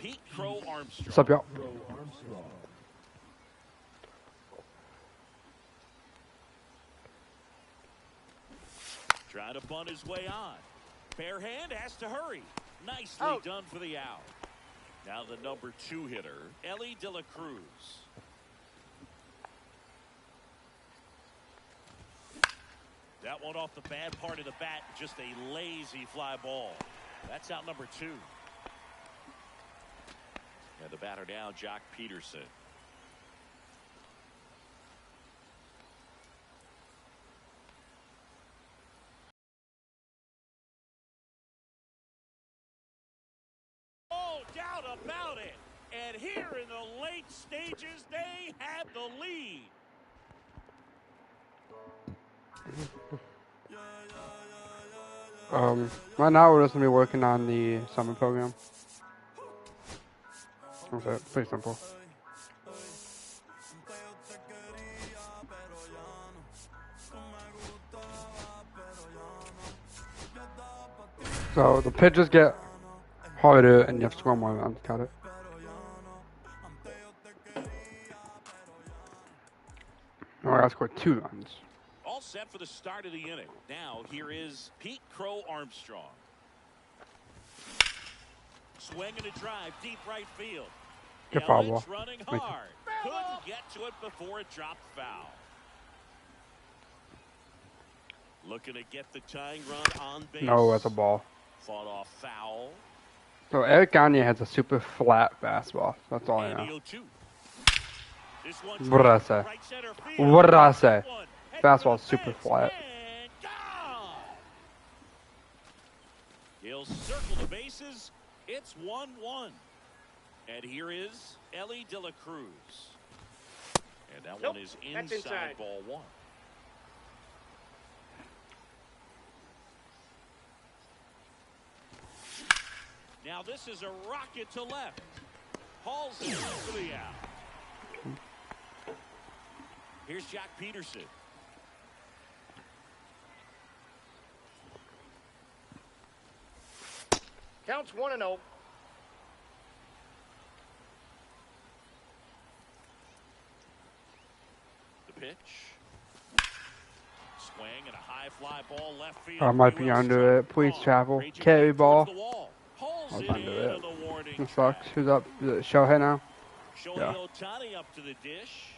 Pete Crow Armstrong. What's up, y'all? Trying to bunt his way on. Bare hand has to hurry. Nicely done for the out. Now the number 2 hitter, Ellie De La Cruz. That one off the bad part of the bat, just a lazy fly ball. That's out number 2. And the batter now, Jock Peterson. No doubt about it. And here in the late stages, they have the lead. Right now we're just gonna be working on the summer program. That's it. Pretty simple. So the pitches get harder and you have to score more runs. Got it? Oh, I gotta score 2 runs. All set for the start of the inning. Now here is Pete Crow Armstrong. Swing and a drive, deep right field. Good foul ball. Running hard. Couldn't get to it before it dropped foul. Looking to get the tying run on base. No, that's a ball. Fought off foul. So Eric Gagne has a super flat fastball. That's all I know. What did I say? What did I say? Fastball is super flat. He'll circle the bases. It's 1-1. And here is Ellie De La Cruz. And that one is inside ball 1. Now this is a rocket to left. Hauls it for the out. Here's Jock Peterson. Counts 1-0. The pitch. Swing and a high fly ball left field. I might be under it. Please travel. Carry ball. I was under it. It sucks. Who's up? Is it Shohei now? Yeah. Ohtani up to the dish.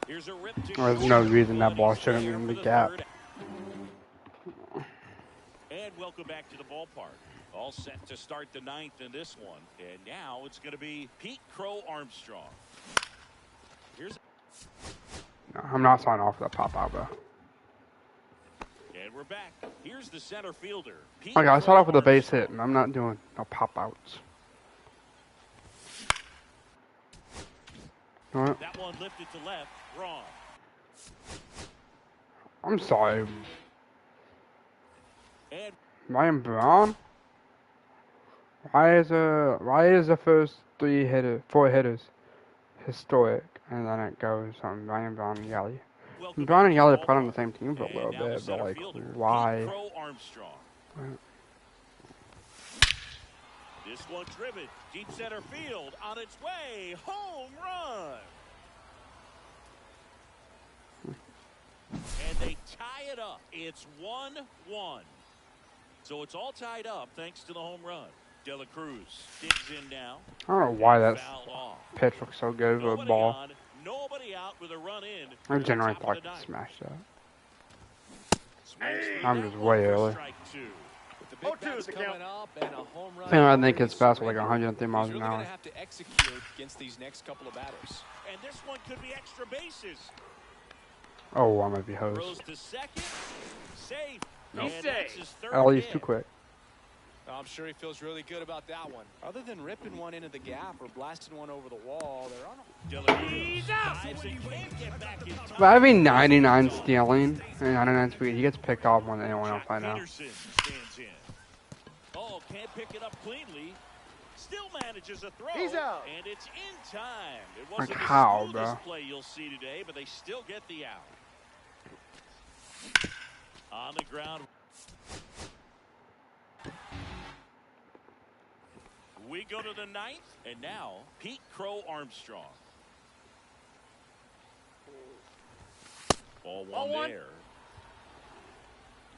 Here's a rip to There's no reason that ball shouldn't be in the gap. And welcome back to the ballpark. All set to start the 9th in this one. And now it's going to be Pete Crow Armstrong. Here's. No, I'm not signing off for that pop out, bro. And we're back. Here's the center fielder. Pete Okay, I start off with a base hit, and I'm not doing no pop outs. All right. That one lifted to left. Wrong. I'm sorry. And Ryan Braun? Why is the first 4 hitters historic, and then it goes on Ryan Braun and Yelly? Braun and Yelly are put on the same team for a little bit, but like, why? This one driven deep center field on its way, home run. And they tie it up. It's 1-1. So it's all tied up thanks to the home run. De La Cruz digs in now. I don't know why that pitch looks so good with a ball. On, nobody out with a run in. I generally thought I could smash that. I'm just way early. I think it's fast with like 103 miles an hour. Have to execute against these next couple of batters. And this one could be extra bases. Oh, I might be hosed. Throws to second. Safe. Nope. Nope. At least too quick. I'm sure he feels really good about that one. Other than ripping one into the gap or blasting one over the wall, they're on a... But having 99 stealing and 99 speed, he gets picked off more than anyone else right now. Oh, can't pick it up cleanly. Still manages a throw. He's out. And it's in time. It Like wasn't how, the smoothest bro? play you'll see today, but they still get the out. On the ground. We go to the ninth, and now Pete Crow Armstrong. Ball one there.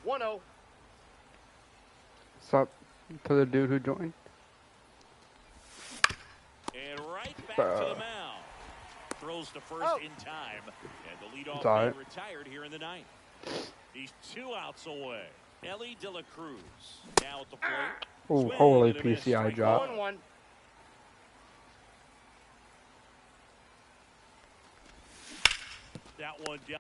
1-0. What's up to the dude who joined? And right back to the mound. Throws to first in time. And the leadoff man retired here in the ninth. He's 2 outs away. Ellie De La Cruz now at the plate. Oh, holy PCI drop. 1-1. That one down.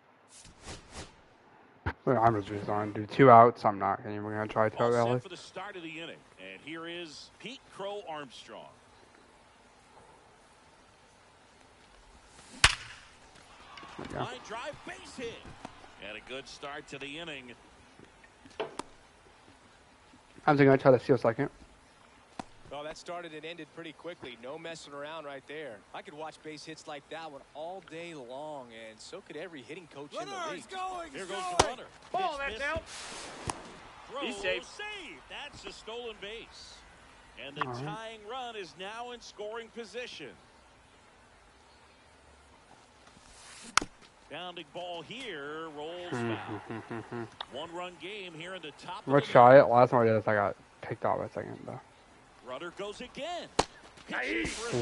Well, I'm just going to do 2 outs. I'm not even going to try to tell Ellie. For the start of the inning. And here is Pete Crow Armstrong. Line drive, base hit. And a good start to the inning. I'm just going to try to steal second. Well, that started and ended pretty quickly. No messing around right there. I could watch base hits like that one all day long, and so could every hitting coach in the league. Here goes the runner. Ball, that's out. He's safe. That's a stolen base. And the tying run is now in scoring position. Bounding ball here, rolls foul. 1-run game here in the top. Let's try it. Last time I did this, I got picked off a second, though. Runner goes again.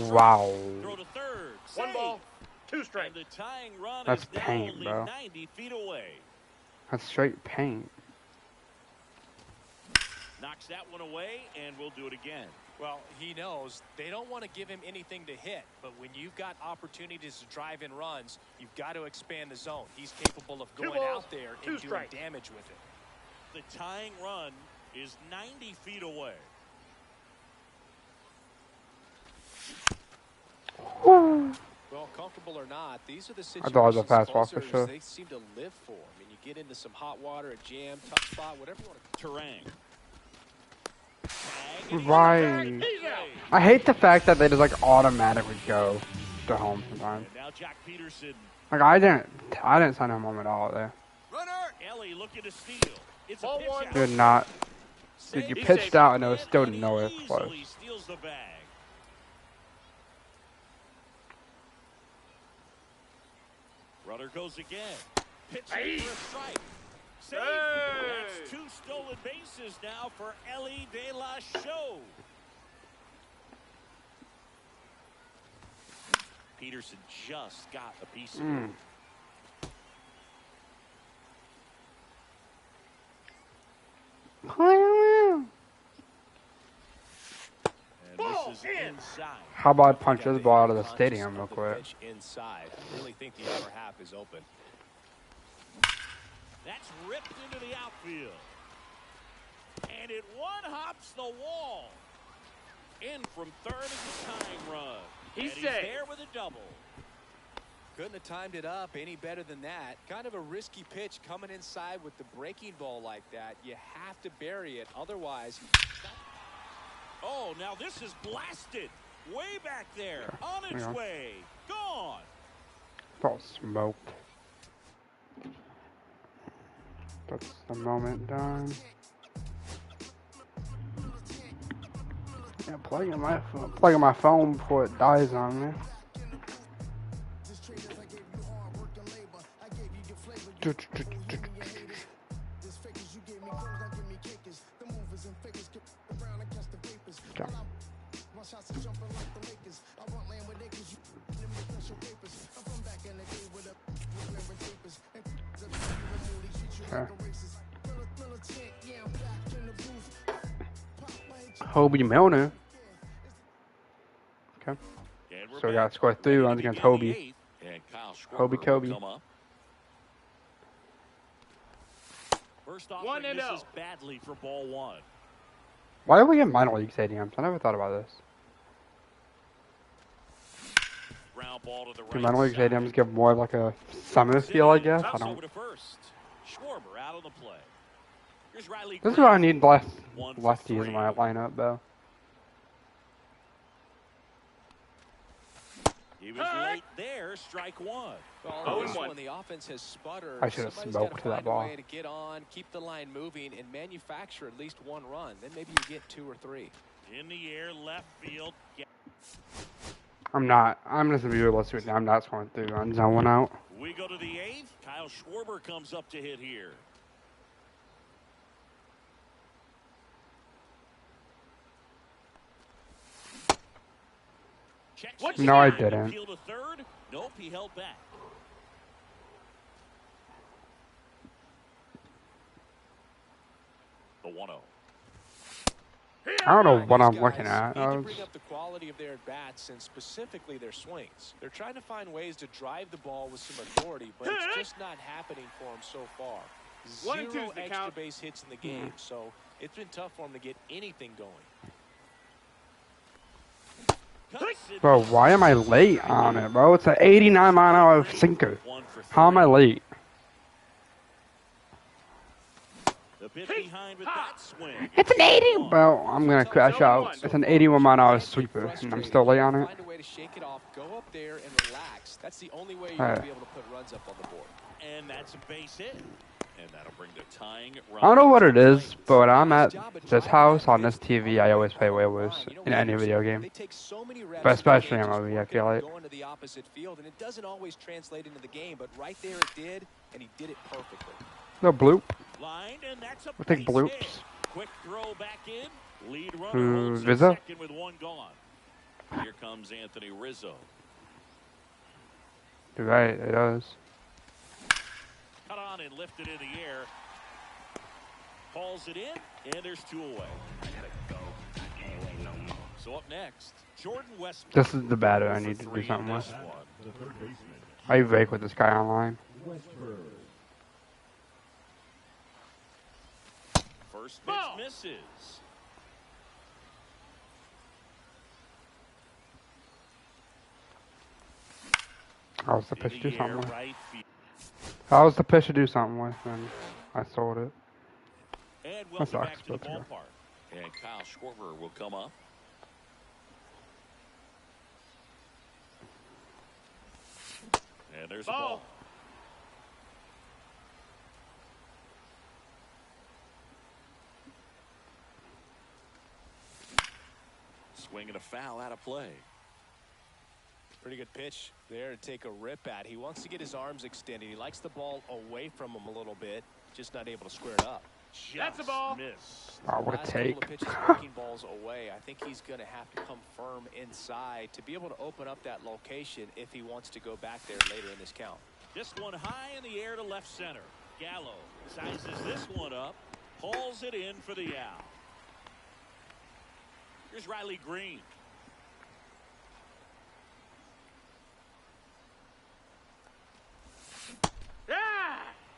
Wow. Throw to third. 1 ball, 2 strikes. And the tying run That's is now paint, only bro. 90 feet away. That's straight paint. Knocks that one away, and we'll do it again. Well, he knows they don't want to give him anything to hit, but when you've got opportunities to drive in runs, you've got to expand the zone. He's capable of going out there and doing damage with it. The tying run is 90 feet away. Well, comfortable or not, these are the situations I thought it was a fastball for sure. They seem to live for. I mean, you get into some hot water, a jam, tough spot, whatever you want to. Terang. Right. I hate the fact that they just like automatically go to home sometimes. And now Jack Peterson. Like I didn't sign him home at all there. Runner. Ellie looking to steal. It's Ball a pitch one. out. Did not. Did you pitched out and it was still nowhere close. Steals the bag. Runner goes again. Pitching for a strike. Save. That's 2 stolen bases now for Ellie De La Show. Peterson just got a piece of it. And this is inside. How about I punch this ball out of the stadium real quick? Inside. I really think the upper half is open. That's ripped into the outfield. And it one-hops the wall. In from third is the tying run. He's there with a double. Couldn't have timed it up any better than that. Kind of a risky pitch coming inside with the breaking ball like that. You have to bury it. Otherwise. Oh, now this is blasted. Way back there. On its way. Gone. All smoked. That's the moment done. Yeah, plugging my phone before it dies on me. Hobie Milner. Okay. So we got to score 3 runs against Hobie. Hobie Kobe. First off, he misses badly for ball 1. Why do we get minor league stadiums? I never thought about this. Ground ball to the right. Do minor league stadiums give more of like a summer feel, I guess? I don't. Schwarber out on the play. Here's Riley. This is why I need lefties in my lineup, though. He was late there, strike one. Well, when the offense has sputtered, I should have smoked that ball. Way to get on, keep the line moving, and manufacture at least one run. Then maybe you get 2 or 3. In the air, left field. I'm just gonna be realistic with you. I'm not scoring 3 runs. I went out. We go to the 8th. Kyle Schwarber comes up to hit here. No, I didn't. Nope, he held back. The 1-0. I don't know what I'm looking at. Need to bring up the quality of their bats and specifically their swings. They're trying to find ways to drive the ball with some authority, but it's just not happening for them so far. 0 extra base hits in the game, so it's been tough for them to get anything going. Bro, why am I late on it, bro? It's an 89-mile-an-hour sinker. How am I late? It's an 80, bro. I'm gonna crash out. It's an 81-mile-an-hour sweeper, and I'm still late on it. Find a way to shake it off. Go up there and relax. That's the only way you're going to be able to put runs up on the board. And that's a base hit. And that'll bring the tying run. I don't know what it is, but when I'm at this house on this TV, I always play way worse in any video game. But especially in MLB, I feel like. Going to the opposite field, and it doesn't always translate into the game, but right there it did, and he did it perfectly. No bloop. We'll take bloops. Quick throw back in. Lead runner holds Rizzo? second with 1 gone. Here comes Anthony Rizzo. You're right, it does. Cut on and lifted in the air. Calls it in, and there's 2 away. So up next, Jordan West. This is the batter I need to do something with. I rake with this guy online. First pitch misses. That was the pitch to do something with. That was the pitch to do something with, and I sold it. That sucks, but And Kyle Schwarber will come up. And there's a ball. Swinging a foul out of play. Pretty good pitch there to take a rip at. He wants to get his arms extended. He likes the ball away from him a little bit, just not able to square it up. That's a ball. Missed. Oh, what a take. Couple of pitches breaking balls away. I think he's going to have to come firm inside to be able to open up that location if he wants to go back there later in this count. This one high in the air to left center. Gallo sizes this one up, hauls it in for the out. Here's Riley Green.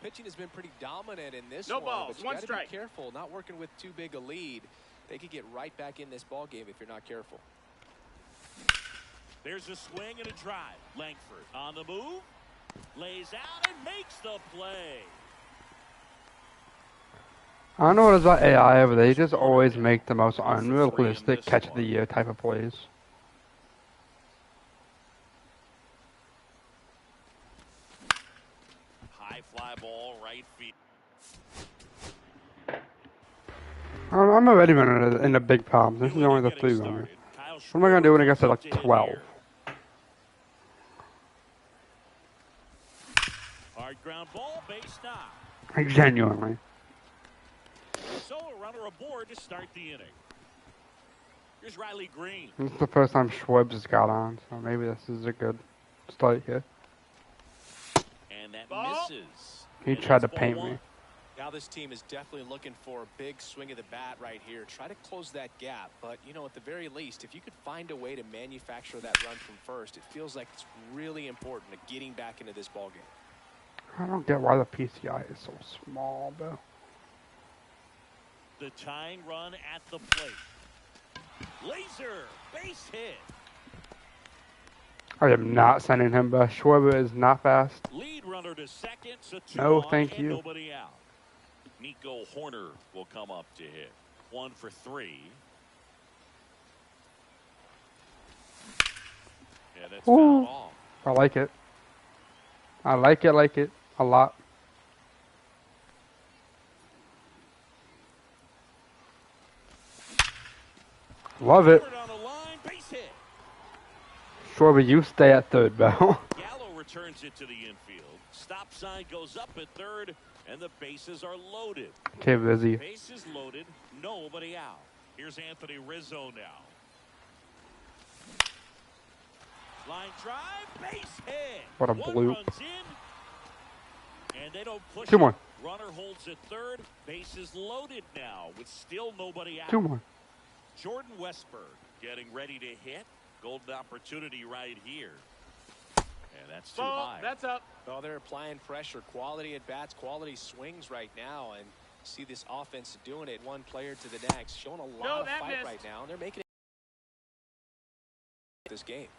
Pitching has been pretty dominant in this No one. balls, But you 1 gotta strike. be careful, not working with too big a lead. They could get right back in this ball game if you're not careful. There's a swing and a drive. Langford on the move, lays out and makes the play. I don't know what it is about AI, but they just always make the most unrealistic catch of the year type of plays. High fly ball, right field. I'm already running in a big problem. This is only the 3 runner. What am I going to do when it gets to like 12? Hard ground ball, base knock. Like, genuinely. So a runner aboard to start the inning. Here's Riley Green. This is the first time Schwebs has got on, so maybe this is a good start here. And that misses. He tried to paint me. Now this team is definitely looking for a big swing of the bat right here. Try to close that gap. But, you know, at the very least, if you could find a way to manufacture that run from first, it feels like it's really important to getting back into this ball game. I don't get why the PCI is so small, bro. The tying run at the plate. Laser, base hit. I am not sending him, bro. Schwarber is not fast. Lead runner to second, so 2 No, on thank and you. Nobody out. Nico Horner will come up to hit. 1 for 3. And that's fouled off. I like it. I like it a lot. Love it. Sure, but you stay at third, Bell. Gallo returns it to the infield. Stop sign goes up at third, and the bases are loaded. Okay, busy. Bases loaded, nobody out. Here's Anthony Rizzo now. Line drive, base hit. What a One bloop. runs in, and they don't push 2 more. it. Runner holds at third. Bases loaded now with still nobody out. 2 more. Jordan Westberg getting ready to hit. Golden opportunity right here. And that's too high. That's up. Well, they're applying pressure. Quality at bats, quality swings right now. And see this offense doing it one player to the next. Showing a lot of fight right now. And they're making it this game.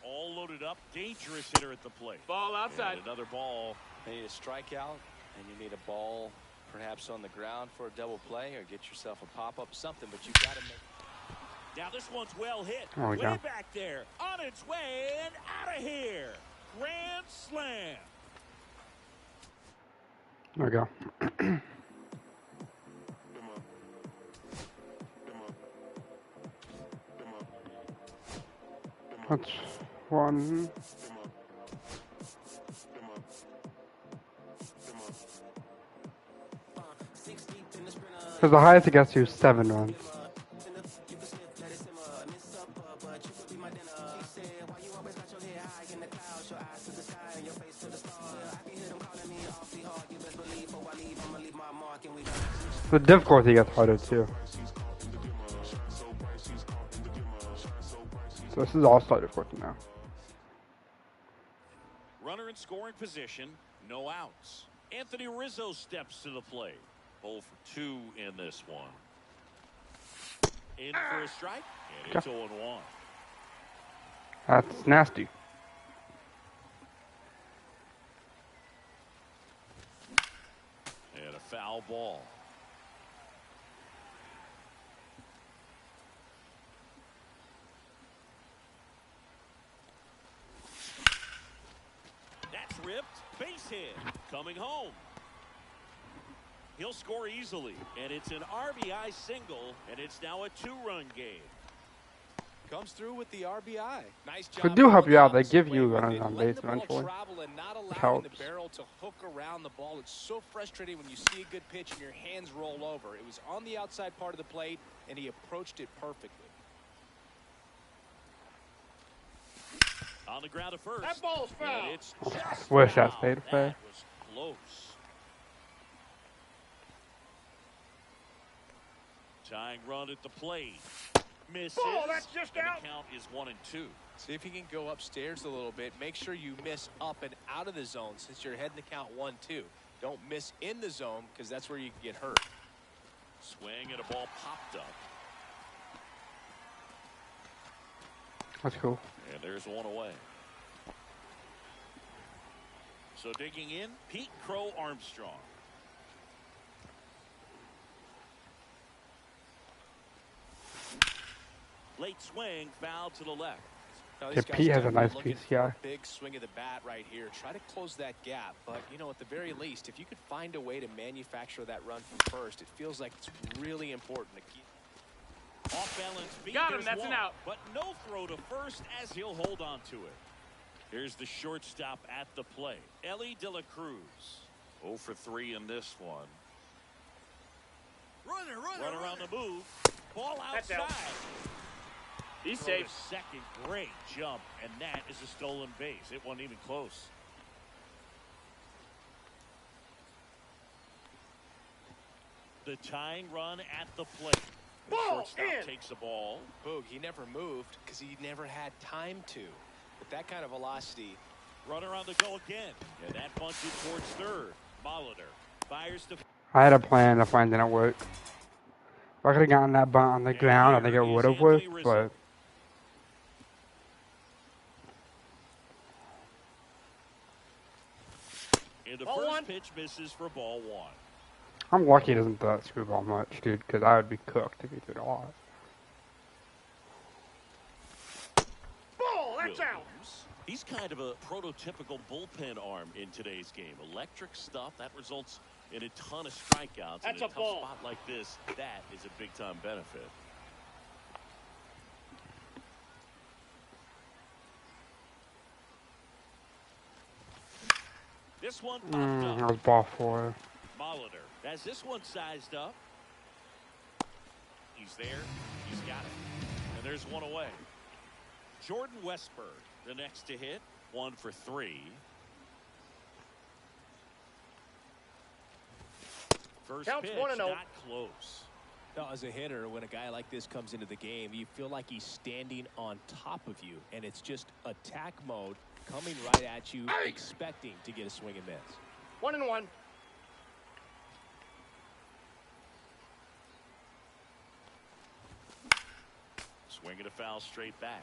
All loaded up. Dangerous hitter at the plate. Ball outside. And another ball. You need a strikeout, and you need a ball perhaps on the ground for a double play, or get yourself a pop-up, something, but you've got to make. Now this one's well hit. Oh, way yeah. back there. On its way and out of here. Grand slam. There we go. That's 1. Because the highest it gets to is 7 runs. The difficulty gets harder too. So this is all-star difficulty now. Runner in scoring position. No outs. Anthony Rizzo steps to the plate. 0 for 2 in this one. In for a strike. And it's 0-1. That's nasty. And a foul ball. That's ripped. Base hit. Coming home. He'll score easily. And it's an RBI single. And it's now a 2-run game. Comes through with the RBI. Nice job. They do help you out. They give you runners on base eventually. It helps. The barrel to hook around the ball. It's so frustrating when you see a good pitch and your hands roll over. It was on the outside part of the plate, and he approached it perfectly. On the ground at first. That ball's foul. And it's just Wish that foul. stayed fair. That was close. Tying run at the plate. Misses. Oh, that's just and out. The count is 1-2. See if you can go upstairs a little bit. Make sure you miss up and out of the zone since you're heading to count 1-2. Don't miss in the zone because that's where you can get hurt. Swing and a ball popped up. That's cool. And there's one away. So digging in, Pete Crow Armstrong. Late swing, foul to the left. Now, Yeah, Pete has a nice PCI. Big swing of the bat right here. Try to close that gap. But, you know, at the very least, if you could find a way to manufacture that run from first, it feels like it's really important to keep. Off balance beat. Got him. That's one, an out. But no throw to first as he'll hold on to it. Here's the shortstop at the plate. Ellie De La Cruz. 0 for 3 in this one. Runner on the move. Ball That's outside. out. He's Throw to safe. second. Great jump. And that is a stolen base. It wasn't even close. The tying run at the plate. The Ball shortstop in. takes the ball. Boog, he never moved because he never had time to. With that kind of velocity. Runner on the go again. And that bunted towards third. Molitor fires to. I had a plan to find it at work. If I could have gotten that bunt on the ground, I think it would have worked, but And the Ball first one. pitch misses for ball 1. I'm lucky it doesn't throw that screwball much, dude, because I would be cooked if he threw it all. Williams. He's kind of a prototypical bullpen arm in today's game. Electric stuff that results in a ton of strikeouts. That's in a a tough ball. spot like this, that is a big-time benefit. This one popped up. That was ball 4. Molitor has this one sized up. He's there. He's got it. And there's one away. Jordan Westburg, the next to hit. 1 for 3. First Counts pitch, 1-0. not close. Now, as a hitter, when a guy like this comes into the game, you feel like he's standing on top of you, and it's just attack mode coming right at you, expecting to get a swing and miss. 1-1. Swinging a foul straight back.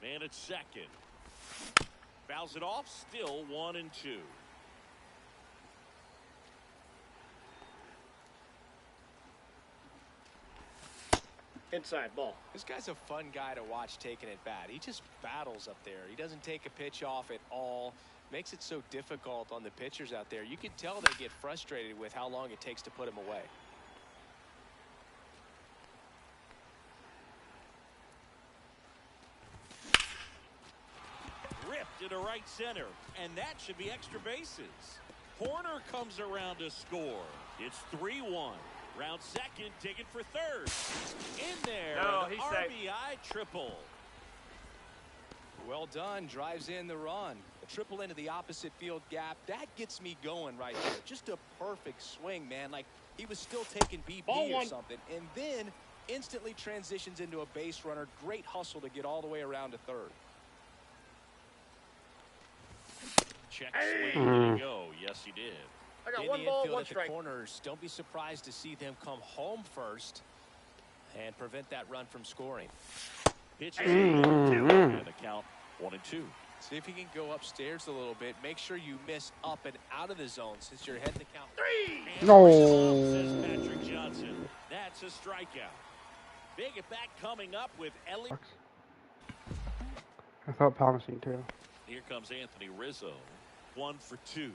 Man at second. Fouls it off, still 1-2. Inside ball. This guy's a fun guy to watch taking at bat. He just battles up there. He doesn't take a pitch off at all. Makes it so difficult on the pitchers out there. You can tell they get frustrated with how long it takes to put him away. Ripped into right center, and that should be extra bases. Horner comes around to score. It's 3-1. Round second, taken for third. In there, No, an he's RBI triple. Well done. Drives in the run. A triple into the opposite field gap. That gets me going right there. Just a perfect swing, man. Like he was still taking BP Ball or 1. something. And then instantly transitions into a base runner. Great hustle to get all the way around to third. Check swing, did he go? Yes, he did. I got In 1 the ball, infield 1 at the strike. corners, don't be surprised to see them come home first and prevent that run from scoring. Pitch is and the count 1-2. See if you can go upstairs a little bit. Make sure you miss up and out of the zone since you're heading the count. 3. And No. says Patrick Johnson. That's a strikeout. Big at bat coming up with Ellie. I felt promising too. Here comes Anthony Rizzo. 1 for 2.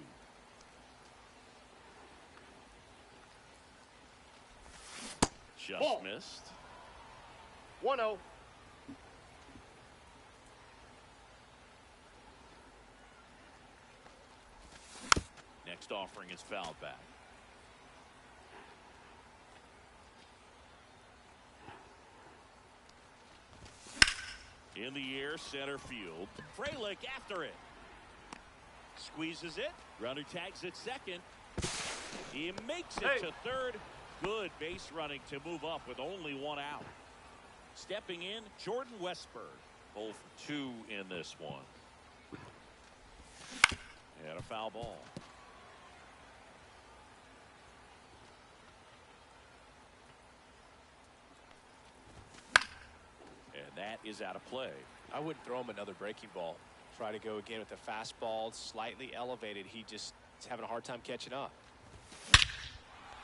Just Ball. missed. 1-0. Next offering is fouled back. In the air, center field. Frelick after it. Squeezes it. Runner tags it second. He makes it to third. Good base running to move up with only 1 out. Stepping in, Jordan Westburg. 0 for 2 in this one. And a foul ball. And that is out of play. I wouldn't throw him another breaking ball. Try to go again with the fastball, slightly elevated. He just is having a hard time catching up.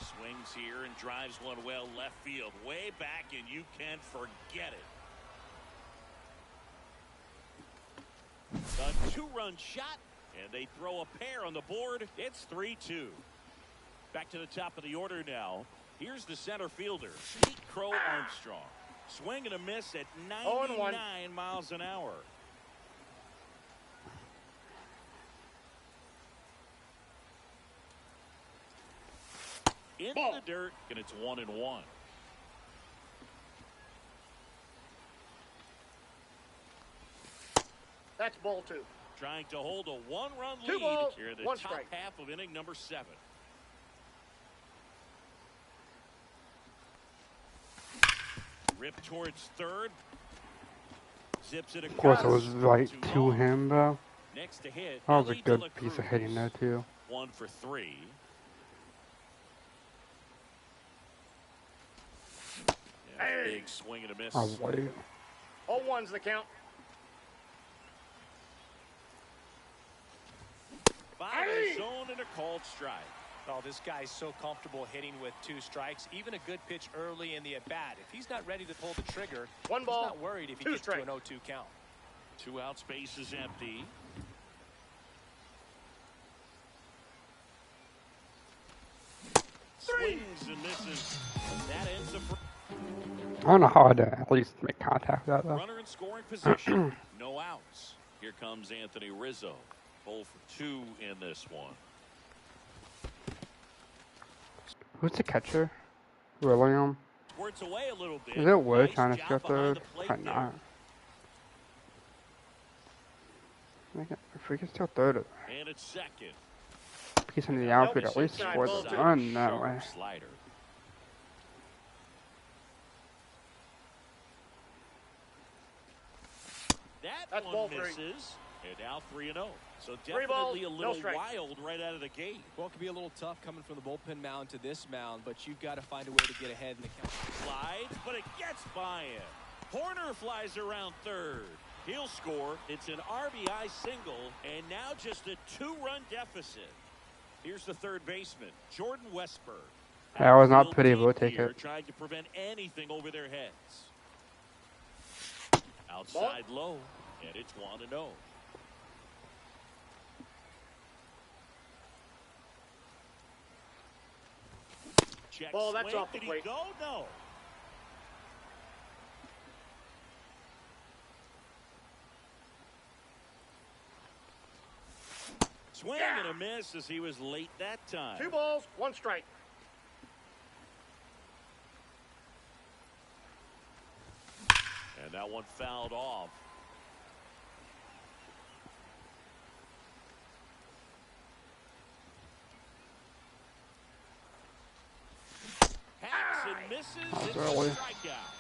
Swings here and drives one well left field. Way back, and you can forget it. A 2-run shot, and they throw a pair on the board. It's 3-2. Back to the top of the order now. Here's the center fielder, Pete Crow Armstrong. Swing and a miss at 99 miles an hour. In the dirt, and it's 1-1. That's ball 2. Trying to hold a 1-run 2 lead balls, here in the 1 top strike. half of inning number 7. Rip towards third. Zips it Of course, across. it was right to 2-0. him, though. Next to hit. That was a Ellie good De La piece of Cruz. hitting there, too. 1 for 3. Yeah, big swing and a miss. Oh, wait. All 1's the count. 5 in the zone and a called strike. Oh, this guy's so comfortable hitting with 2 strikes. Even a good pitch early in the at-bat. If he's not ready to pull the trigger, One ball, he's not worried if he gets to an 0-2 count. 2 out, space is empty. Swings and misses. That ends the I don't know how to at least make contact with that though. runner in scoring position. No outs. Here comes Anthony Rizzo. 0 for 2 in this one. Who's the catcher? William. Squirts away a little bit. Is it worth Nice trying to job steal behind third? the plate Probably there. not. If we can steal third, And it's second. piece into the outfield, at least score the run that way. Slider. That That's ball one 3. misses. And now 3-0. So 3 balls, definitely a no little strikes. wild right out of the gate. Well, it can be a little tough coming from the bullpen mound to this mound, but you've got to find a way to get ahead in the count. Slides, but it gets by him. Horner flies around third. He'll score. It's an RBI single, and now just a 2-run deficit. Here's the third baseman, Jordan Westberg. That was not Outfield pretty, team we'll take here it. Trying to prevent anything over their heads. Outside low, and it's 1-0. Check Ball, that's swing. off the Did plate. he go? No. Swing and a miss as he was late that time. 2 balls, 1 strike. And that one fouled off. Hacks and misses. It's a early. strikeout.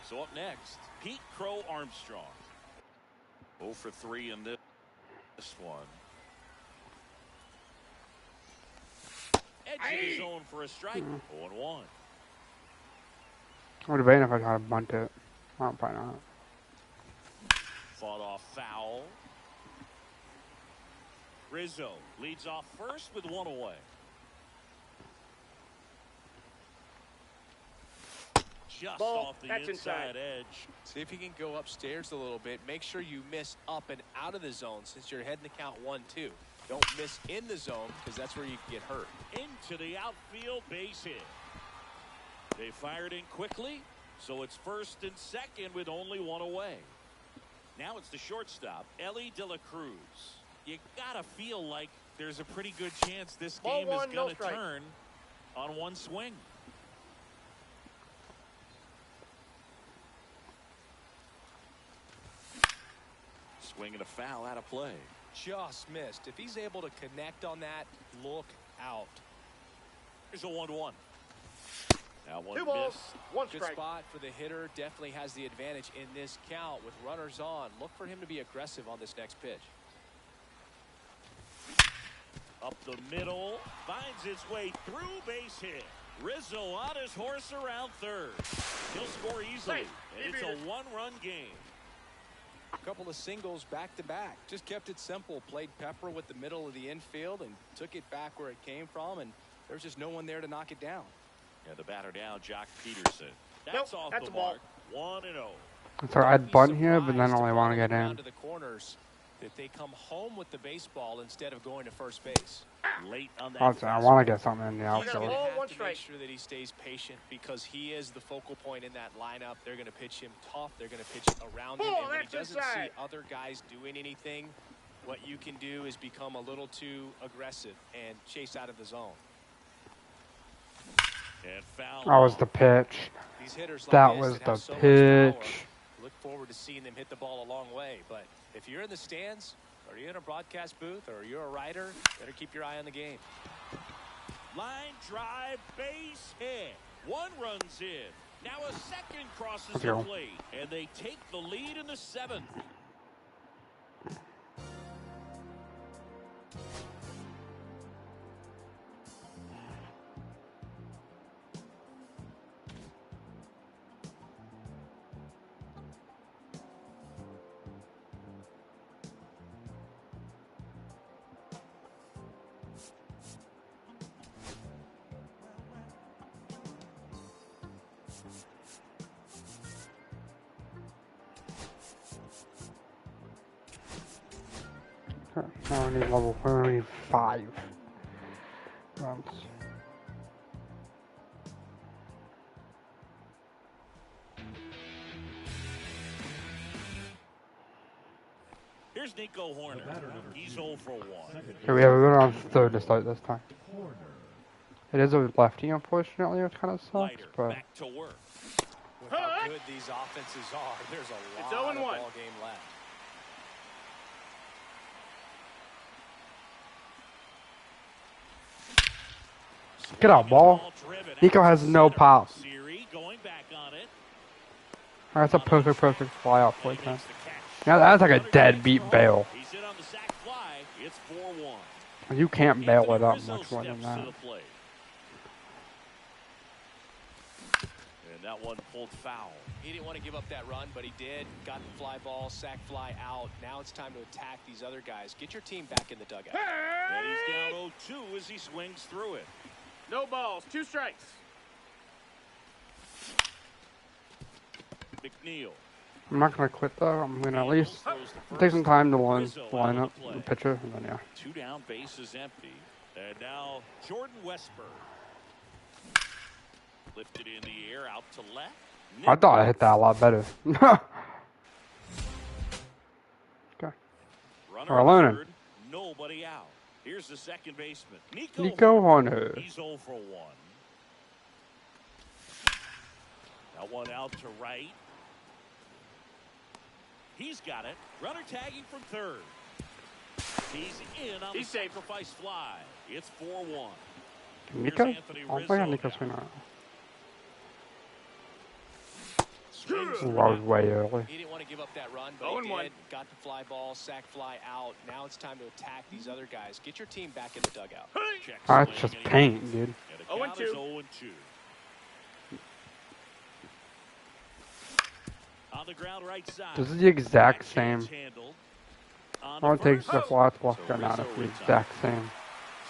So up next, Pete Crow Armstrong. 0 for 3 in this one. Edge of the zone for a strike. 0-1. I would have been if I tried to bunt it. Oh, probably not. Fought off foul. Rizzo leads off first with 1 away. Just Ball, off the that's inside inside. edge. See if you can go upstairs a little bit. Make sure you miss up and out of the zone since you're heading to count 1-2. Don't miss in the zone because that's where you can get hurt. Into the outfield, base hit. They fired in quickly, so it's first and second with only 1 away. Now it's the shortstop, Ellie De La Cruz. You gotta feel like there's a pretty good chance this Ball game is 1, no gonna strike. turn on 1 swing. Swing and a foul out of play. Just missed. If he's able to connect on that, look out. Here's a 1-1. Now 1 2 balls, miss. 1 Good strike. spot for the hitter. Definitely has the advantage in this count with runners on. Look for him to be aggressive on this next pitch. Up the middle, finds his way through, base hit. Rizzo on his horse around third. He'll score easily, and it's a 1-run game. A couple of singles back-to-back. Just kept it simple. Played pepper with the middle of the infield and took it back where it came from, and there's just no one there to knock it down. Yeah, the batter down, Jock Peterson. That's Nope, off that's the a ball. mark. 1-0. So I'd bunt here, but then only want to get Down in. to the corners that they come home with the baseball instead of going to first base. Late on that. I want to get something in the got a outfield. ball. Have 1 to strike. make sure that he stays patient because he is the focal point in that lineup. They're going to pitch him tough. They're going to pitch around him. Ball, And when he that's doesn't inside. see other guys doing anything, what you can do is become a little too aggressive and chase out of the zone. And foul. That was the pitch. These hitters like That this was that the have so much pitch. power, look forward to seeing them hit the ball a long way. But if you're in the stands, or you're in a broadcast booth, or you're a writer, better keep your eye on the game. Line drive, base hit. 1 runs in. Now a second crosses Okay. the plate, and they take the lead in the 7th. Now we need level. We need 5 rounds. Here's Nico Horner. He's 0 for 1. Okay, we have a runner on third to start this time. It is a lefty, unfortunately, which kind of sucks, but... Back to work. With how good these offenses are, there's a lot of ball game left. Get out, ball. Nico has no pop. That's a perfect fly out for him. Now that's like a deadbeat bail. You can't bail it up much more than that. And that one pulled foul. He didn't want to give up that run, but he did. Got the fly ball, sack fly out. Now it's time to attack these other guys. Get your team back in the dugout. And he's down 0-2 as he swings through it. No balls, 2 strikes. McNeil. I'm not going to quit though. I'm going to at least take some time to line up the pitcher, and then yeah. 2 down, base is empty. And now Jordan Westberg. Lifted in the air, out to left. I thought I hit that a lot better. Okay. We're alone. Nobody out. Here's the second baseman, Nico Horner. He's 0 for 1. That one out to right. He's got it. Runner tagging from third. He's in on the sacrifice fly. It's 4-1. Nico? Oh my God, Nico's swinging out. Ooh, I was way early. He didn't want to give up that run, but he did. Got the fly ball, sack fly out. Now it's time to attack these other guys. Get your team back in the dugout. That's just paint, dude. 0-2. On the ground right side. This is the exact same. All it takes is a flat walk down out of the exact same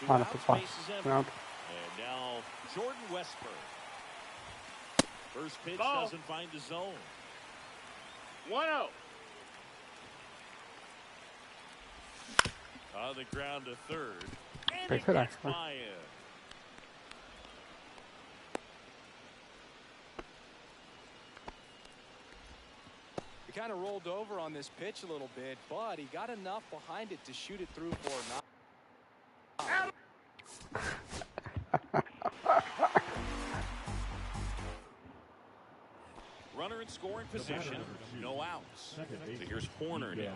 on the fly. And now Jordan Westberg. First pitch doesn't find the zone. 1-0. On the ground to third. Big hit, actually. He kind of rolled over on this pitch a little bit, but he got enough behind it to shoot it through for a knock. Runner in scoring position, no outs. So here's Horner now.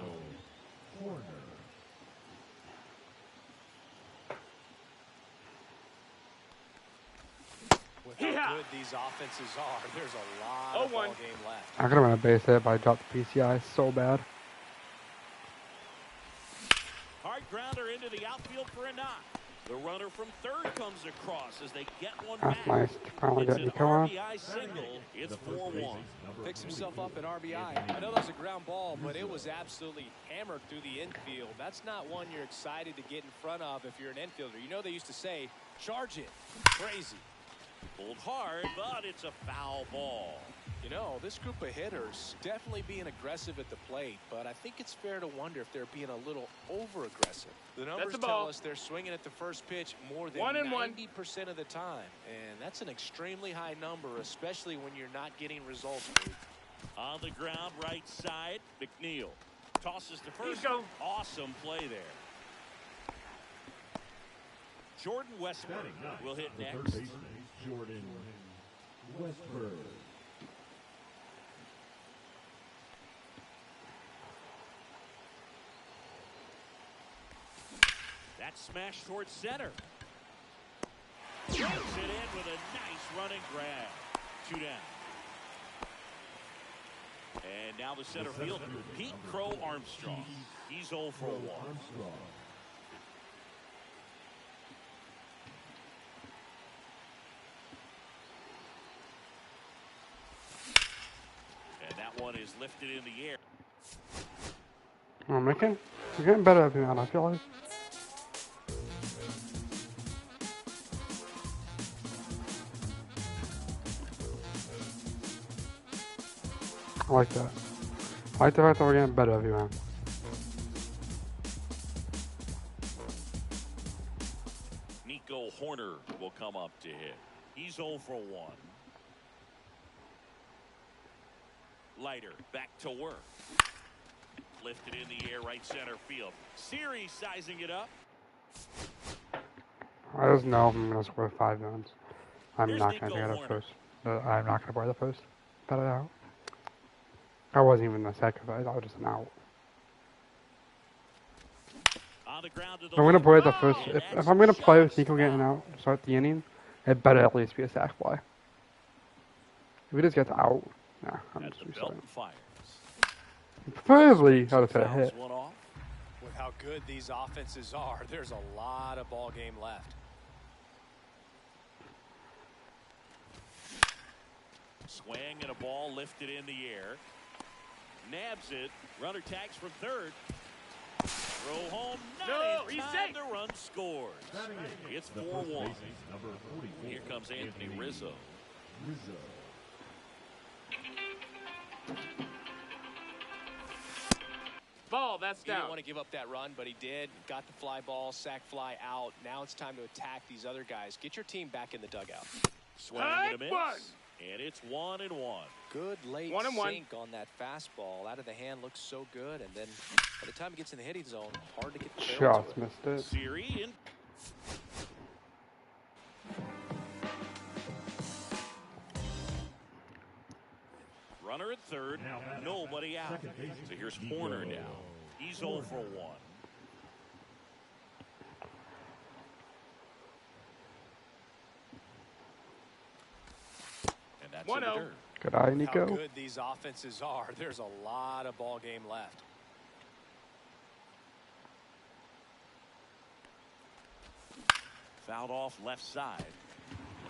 With how good these offenses are, there's a lot of ball game left. I could have been a base hit, but I dropped the PCI so bad. Hard grounder into the outfield for a knock. The runner from third comes across as they get one That's back. nice to finally get Nico on. Single. It's 4-1. Picks himself up an RBI. I know that was a ground ball, but it was absolutely hammered through the infield. That's not one you're excited to get in front of if you're an infielder. You know they used to say, charge it. Crazy. Pulled hard, but it's a foul ball. You know, this group of hitters definitely being aggressive at the plate, but I think it's fair to wonder if they're being a little over-aggressive. The numbers tell us they're swinging at the first pitch more than 90% of the time, and that's an extremely high number, especially when you're not getting results. On the ground, right side, McNeil tosses to first. Awesome play there. Jordan Westberg will hit next. Jordan Westberg. That smash towards center. Throws it in with a nice running grab. 2 down. And now the center fielder, Pete Crow Armstrong. He's 0 for 1. And that one is lifted in the air. I'm getting better at that, I feel like. I like that. I like the fact that we're getting better every round. Nico Horner will come up to hit. He's 0 for 1. Leiter back to work. Lifted in the air, right center field. Series sizing it up. I just know I'm going to score 5 runs. I'm Here's not going to Nico get a Horner. first. I'm not going to play the first. Better out. That wasn't even a sacrifice. I was just an out. On the ground to the I'm going to play the left. first. And If I'm going to play with just Nico getting foul. out to start the inning, it better at least be a sac fly. If he just gets out, nah, I'm As just the belt restarting. fires. Preferably, how to say a Fouls hit. one off. With how good these offenses are, there's a lot of ball game left. Swing and a ball lifted in the air. Nabs it. Runner tags from third. Throw home. No, Not in he's time. safe. The run scores. It's 4-1. Here comes Anthony Rizzo. Ball, that's He didn't down. want to give up that run, but he did. Got the fly ball, sac fly out. Now it's time to attack these other guys. Get your team back in the dugout. Swing and a miss. One. And it's 1-1. Good late 1-1. sink on that fastball. Out of the hand looks so good, and then by the time it gets in the hitting zone, hard to get the barrel to Just it. missed it. Siri in. Runner at third. Nobody out. So here's Horner now. He's 0 for 1. And that's in the 1-0. dirt. Good eye, How Nico. good these offenses are. There's a lot of ball game left. Fouled off left side.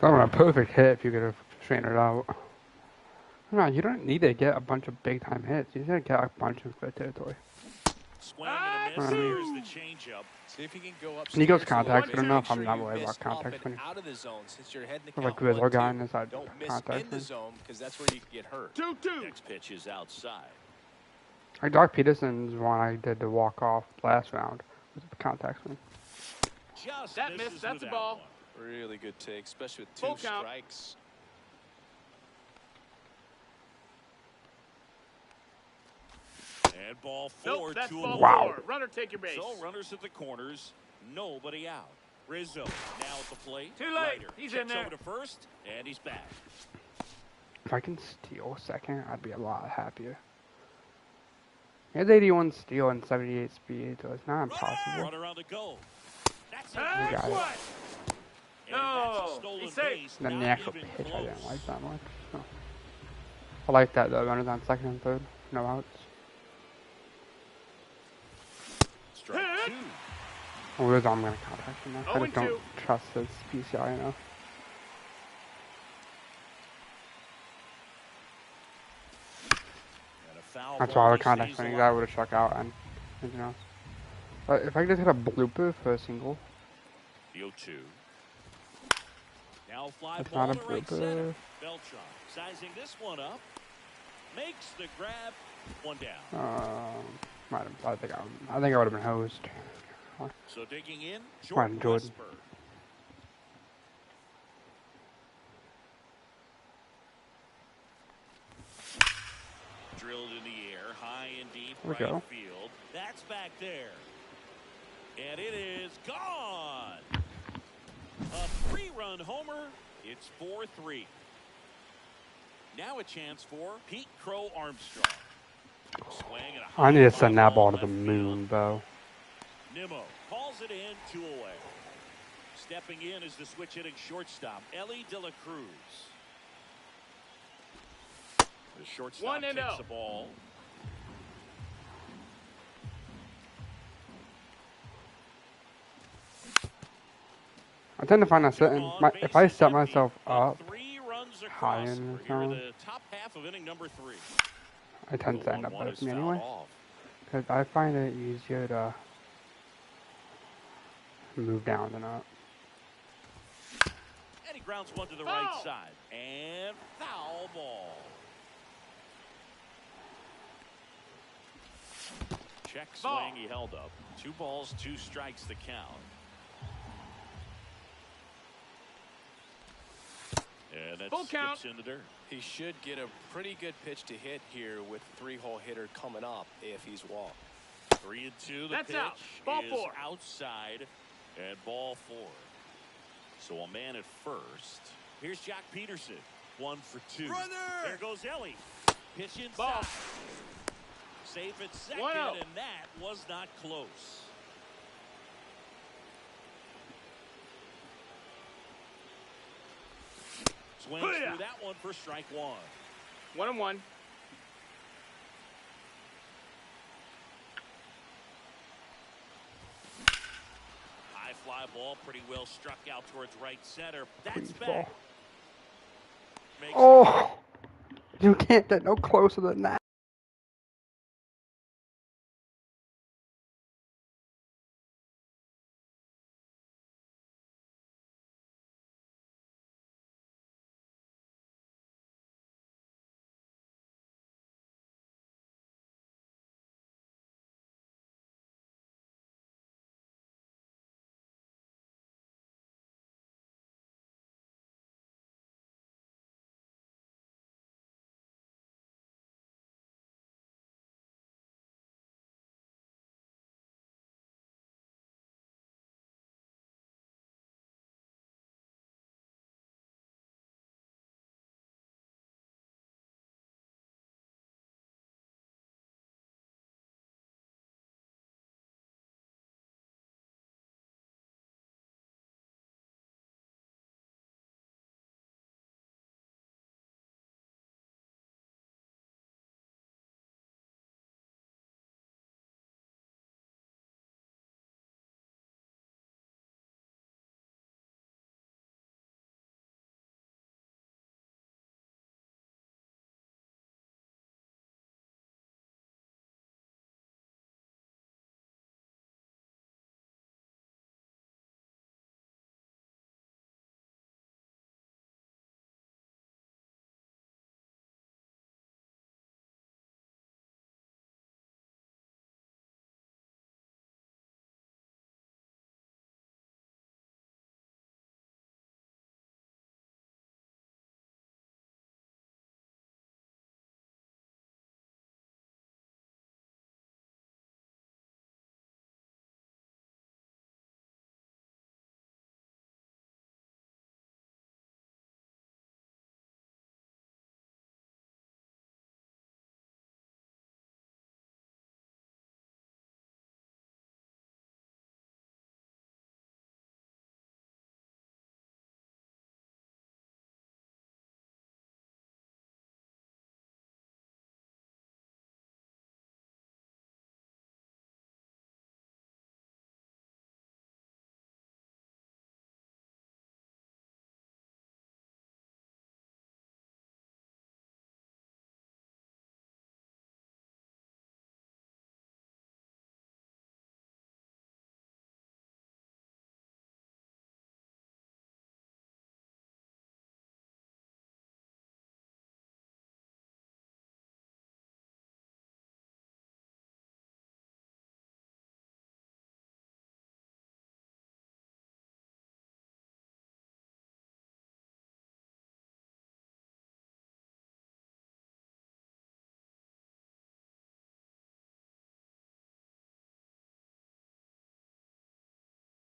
That was a perfect hit if you could have straightened it out. No, you don't need to get a bunch of big time hits. You just need to get a bunch of good territory. Swing and a miss. Here's the changeup. See if you can go up. Nico's contact, I don't know if I'm not worried about contact when when out of the zone since you're heading the There's a count grizzler 1-2. guy in this side Don't miss contact in the me. zone because that's where you can get hurt. 2-2. Next pitch is outside. Like Doc Peterson's one I did the walk off last round was a contact swing. Just That misses missed. That's with a that ball. one. Really good take, especially with Full 2 count. strikes. And ball 4 Nope, that's to ball a Wow. 4. Runner, take your base. So runners at the corners, nobody out. Rizzo now at the plate. Too late. Ryder He's checks in there. over to first, and he's back. If I can steal second, I'd be a lot happier. He has 81 steal and 78 speed, so it's not impossible. Runner on the go. That's it. You got it. One. And that's a No, stolen he's safe. base, The not natural even pitch I close. didn't like that much. So. I like that though, runners on second and third, no outs. Strike 2. Or is I'm gonna contact him now. I just 0-2. don't trust his PCI enough. And a foul That's ball, why I would he contact stays swing. alive. That would have struck out and anything else. But if I could just hit a blooper for a single, The 0-2. Now fly that's ball not a to right center. blooper. Beltran sizing this one up. Makes the grab. One down. I think I would have been hosed. So digging in, Jordan. Westberg. Drilled in the air, high and deep, There we right go. field. That's back there. And it is gone. A 3-run homer. It's 4-3. Now a chance for Pete Crow Armstrong. Swing and a I need to high send fly that ball to left the field. moon, bro. Nimmo calls it in, 2 away. Stepping in is the switch hitting shortstop, Ellie De La Cruz. The shortstop 1-0. takes the ball. I tend to find that sitting. If I set myself up 3 runs high across. in the We're here in zone, the top half of inning number 3. I tend to end up better for me anyway. Because I find it easier to move down than up. And he grounds one to the Foul. right side. And foul ball. Check swing, Ball. he held up. 2 balls, 2 strikes the count. And that Full count. skips in the dirt. He should get a pretty good pitch to hit here with the 3-hole hitter coming up if he's walked. 3-2. The That's pitch out. Ball is 4. outside and ball 4. So a man at first. Here's Jock Peterson. 1 for 2. Runner! There goes Ellie. Pitch inside. Ball. Safe at second, 1-0. and that was not close. Swings through that one for strike 1. 1-1. High fly ball, pretty well struck out towards right center. That's Please, ball. back. Makes Oh, you can't get no closer than that.